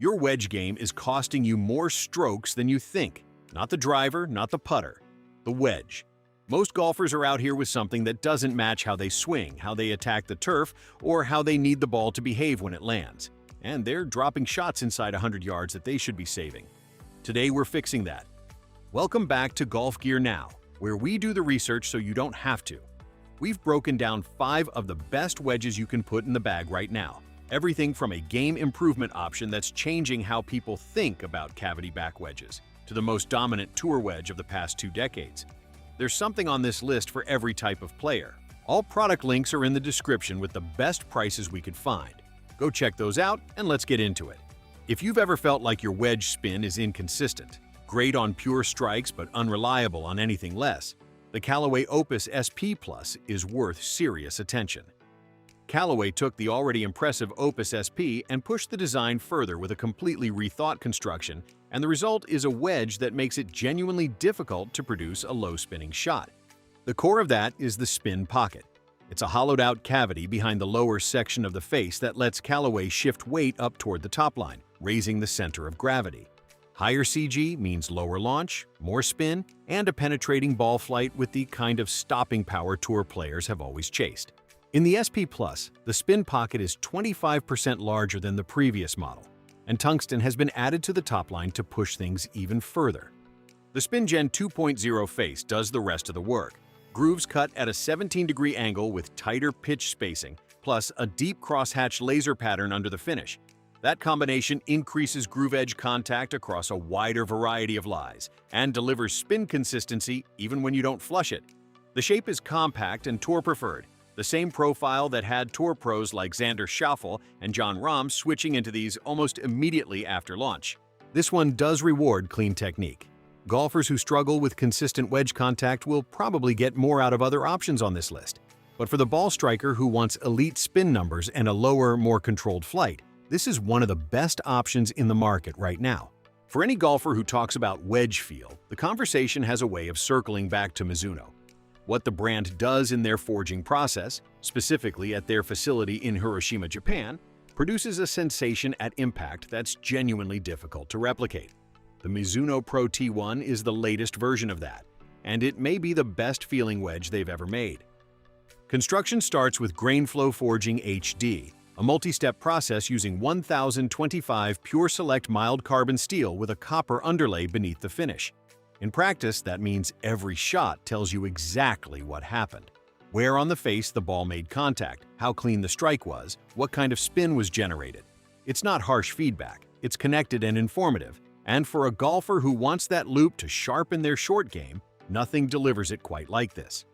Your wedge game is costing you more strokes than you think. Not the driver, not the putter. The wedge. Most golfers are out here with something that doesn't match how they swing, how they attack the turf, or how they need the ball to behave when it lands. And they're dropping shots inside 100 yards that they should be saving. Today we're fixing that. Welcome back to Golf Gear Now, where we do the research so you don't have to. We've broken down 5 of the best wedges you can put in the bag right now. Everything from a game improvement option that's changing how people think about cavity back wedges, to the most dominant tour wedge of the past 2 decades. There's something on this list for every type of player. All product links are in the description with the best prices we could find. Go check those out and let's get into it. If you've ever felt like your wedge spin is inconsistent, great on pure strikes but unreliable on anything less, the Callaway Opus SP Plus is worth serious attention. Callaway took the already impressive Opus SP and pushed the design further with a completely rethought construction, and the result is a wedge that makes it genuinely difficult to produce a low-spinning shot. The core of that is the spin pocket. It's a hollowed-out cavity behind the lower section of the face that lets Callaway shift weight up toward the top line, raising the center of gravity. Higher CG means lower launch, more spin, and a penetrating ball flight with the kind of stopping power tour players have always chased. In the SP Plus, the spin pocket is 25% larger than the previous model, and tungsten has been added to the top line to push things even further. The Spin Gen 2.0 face does the rest of the work. Grooves cut at a 17-degree angle with tighter pitch spacing, plus a deep crosshatch laser pattern under the finish. That combination increases groove edge contact across a wider variety of lies and delivers spin consistency even when you don't flush it. The shape is compact and tour-preferred, the same profile that had tour pros like Xander Schauffele and Jon Rahm switching into these almost immediately after launch. This one does reward clean technique. Golfers who struggle with consistent wedge contact will probably get more out of other options on this list. But for the ball striker who wants elite spin numbers and a lower, more controlled flight, this is one of the best options in the market right now. For any golfer who talks about wedge feel, the conversation has a way of circling back to Mizuno. What the brand does in their forging process, specifically at their facility in Hiroshima, Japan, produces a sensation at impact that's genuinely difficult to replicate. The Mizuno Pro T-1 is the latest version of that, and it may be the best feeling wedge they've ever made. Construction starts with GrainFlow Forging HD, a multi-step process using 1025 Pure Select mild carbon steel with a copper underlay beneath the finish. In practice, that means every shot tells you exactly what happened. Where on the face the ball made contact, how clean the strike was, what kind of spin was generated. It's not harsh feedback, it's connected and informative, and for a golfer who wants that loop to sharpen their short game, nothing delivers it quite like this.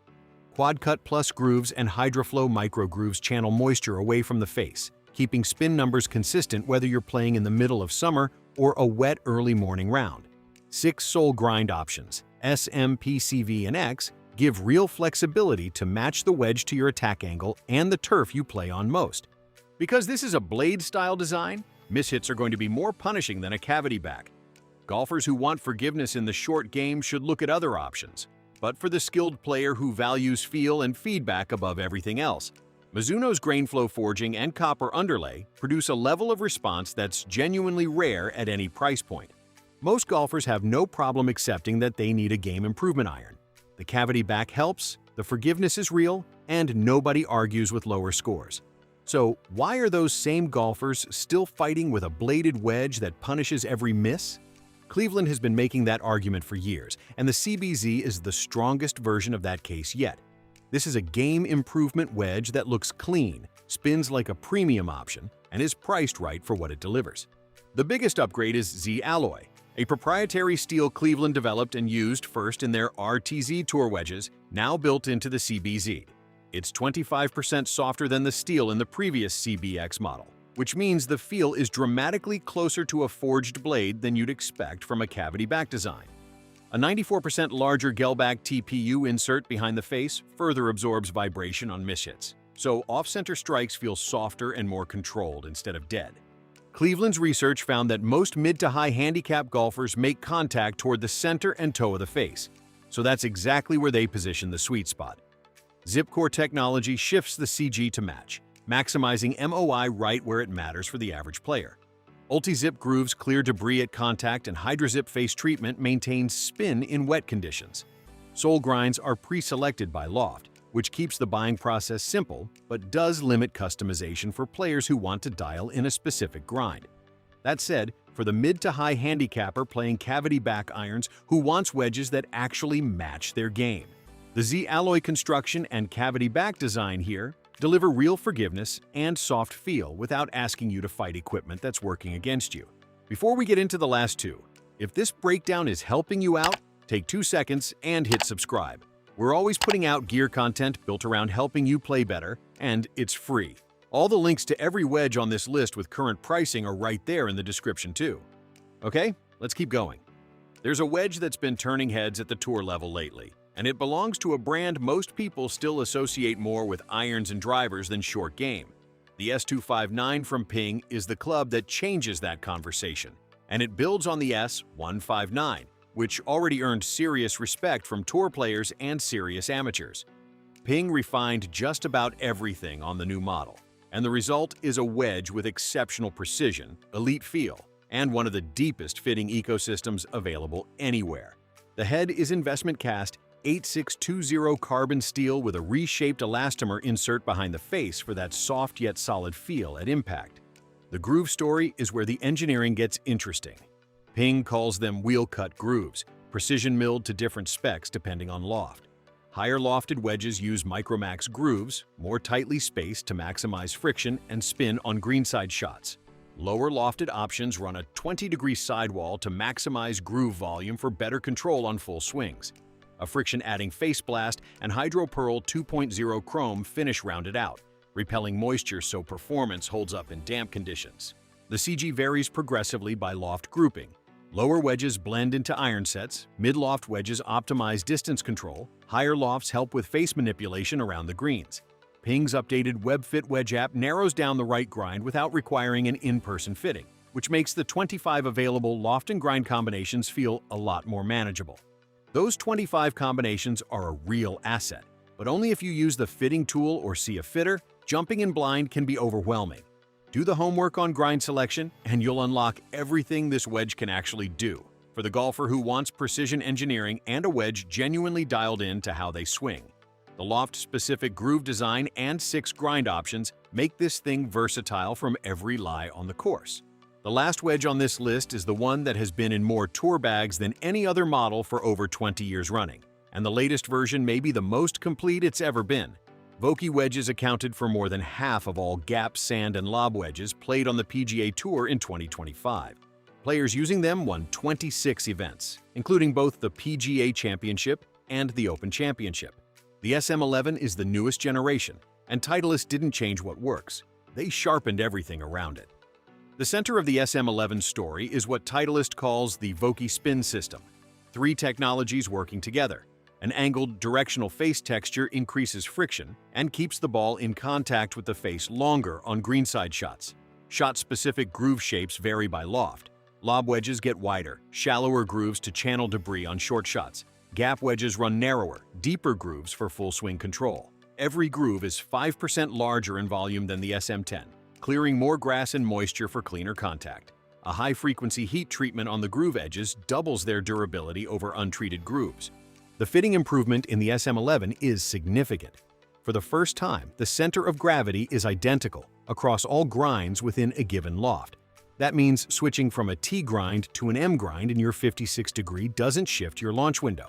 Quad Cut Plus grooves and HydroFlow micro grooves channel moisture away from the face, keeping spin numbers consistent whether you're playing in the middle of summer or a wet early morning round. 6 sole grind options, S, M, P, C, V, and X, give real flexibility to match the wedge to your attack angle and the turf you play on most. Because this is a blade-style design, mishits are going to be more punishing than a cavity back. Golfers who want forgiveness in the short game should look at other options. But for the skilled player who values feel and feedback above everything else, Mizuno's GrainFlow Forging and copper underlay produce a level of response that's genuinely rare at any price point. Most golfers have no problem accepting that they need a game improvement iron. The cavity back helps, the forgiveness is real, and nobody argues with lower scores. So why are those same golfers still fighting with a bladed wedge that punishes every miss? Cleveland has been making that argument for years, and the CBZ is the strongest version of that case yet. This is a game improvement wedge that looks clean, spins like a premium option, and is priced right for what it delivers. The biggest upgrade is Z Alloy, a proprietary steel Cleveland developed and used first in their RTZ tour wedges, now built into the CBZ. It's 25% softer than the steel in the previous CBX model, which means the feel is dramatically closer to a forged blade than you'd expect from a cavity back design. A 94% larger Gelback TPU insert behind the face further absorbs vibration on mishits, so off-center strikes feel softer and more controlled instead of dead. Cleveland's research found that most mid to high handicap golfers make contact toward the center and toe of the face, so that's exactly where they position the sweet spot. Zipcore technology shifts the CG to match, maximizing MOI right where it matters for the average player. Ulti-Zip grooves clear debris at contact, and Hydro-Zip face treatment maintains spin in wet conditions. Sole grinds are pre-selected by Loft, which keeps the buying process simple but does limit customization for players who want to dial in a specific grind. That said, for the mid to high handicapper playing cavity back irons who wants wedges that actually match their game, the Z alloy construction and cavity back design here deliver real forgiveness and soft feel without asking you to fight equipment that's working against you. Before we get into the last two, if this breakdown is helping you out, take 2 seconds and hit subscribe. We're always putting out gear content built around helping you play better, and it's free. All the links to every wedge on this list with current pricing are right there in the description too. Okay, let's keep going. There's a wedge that's been turning heads at the tour level lately, and it belongs to a brand most people still associate more with irons and drivers than short game. The S259 from Ping is the club that changes that conversation, and it builds on the S159, which already earned serious respect from tour players and serious amateurs. Ping refined just about everything on the new model, and the result is a wedge with exceptional precision, elite feel, and one of the deepest fitting ecosystems available anywhere. The head is investment cast 8620 carbon steel with a reshaped elastomer insert behind the face for that soft yet solid feel at impact. The groove story is where the engineering gets interesting. Ping calls them wheel-cut grooves, precision-milled to different specs depending on loft. Higher lofted wedges use Micromax grooves, more tightly spaced to maximize friction and spin on greenside shots. Lower lofted options run a 20-degree sidewall to maximize groove volume for better control on full swings. A friction-adding face blast and Hydro Pearl 2.0 chrome finish rounded out, repelling moisture so performance holds up in damp conditions. The CG varies progressively by loft grouping. Lower wedges blend into iron sets, mid-loft wedges optimize distance control, higher lofts help with face manipulation around the greens. Ping's updated WebFit wedge app narrows down the right grind without requiring an in-person fitting, which makes the 25 available loft and grind combinations feel a lot more manageable. Those 25 combinations are a real asset, but only if you use the fitting tool or see a fitter. Jumping in blind can be overwhelming. Do the homework on grind selection, and you'll unlock everything this wedge can actually do for the golfer who wants precision engineering and a wedge genuinely dialed in to how they swing. The loft-specific groove design and 6 grind options make this thing versatile from every lie on the course. The last wedge on this list is the one that has been in more tour bags than any other model for over 20 years running, and the latest version may be the most complete it's ever been. Vokey wedges accounted for more than half of all gap, sand, and lob wedges played on the PGA Tour in 2025. Players using them won 26 events, including both the PGA Championship and the Open Championship. The SM11 is the newest generation, and Titleist didn't change what works. They sharpened everything around it. The center of the SM11 story is what Titleist calls the Vokey spin system. 3 technologies working together. An angled directional face texture increases friction and keeps the ball in contact with the face longer on greenside shots. Shot-specific groove shapes vary by loft. Lob wedges get wider, shallower grooves to channel debris on short shots. Gap wedges run narrower, deeper grooves for full swing control. Every groove is 5% larger in volume than the SM10, clearing more grass and moisture for cleaner contact. A high-frequency heat treatment on the groove edges doubles their durability over untreated grooves. The fitting improvement in the SM11 is significant. For the first time, the center of gravity is identical across all grinds within a given loft. That means switching from a T grind to an M grind in your 56-degree doesn't shift your launch window.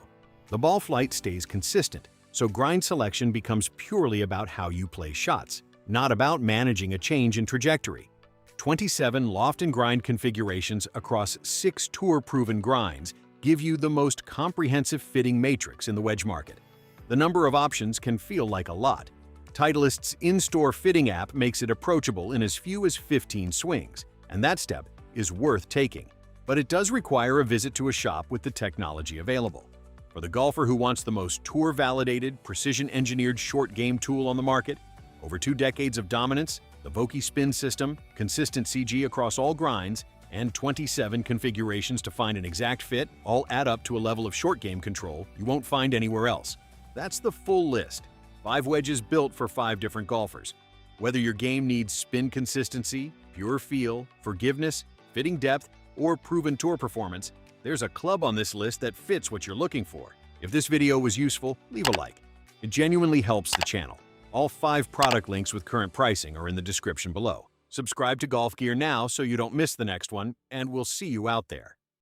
The ball flight stays consistent, so grind selection becomes purely about how you play shots, not about managing a change in trajectory. 27 loft and grind configurations across 6 tour-proven grinds give you the most comprehensive fitting matrix in the wedge market. The number of options can feel like a lot. Titleist's in-store fitting app makes it approachable in as few as 15 swings, and that step is worth taking. But it does require a visit to a shop with the technology available. For the golfer who wants the most tour-validated, precision-engineered short game tool on the market, over 2 decades of dominance, the Vokey spin system, consistent CG across all grinds, and 27 configurations to find an exact fit all add up to a level of short game control you won't find anywhere else. That's the full list. 5 wedges built for 5 different golfers. Whether your game needs spin consistency, pure feel, forgiveness, fitting depth, or proven tour performance, there's a club on this list that fits what you're looking for. If this video was useful, leave a like. It genuinely helps the channel. All 5 product links with current pricing are in the description below. Subscribe to Golf Gear now so you don't miss the next one, and we'll see you out there.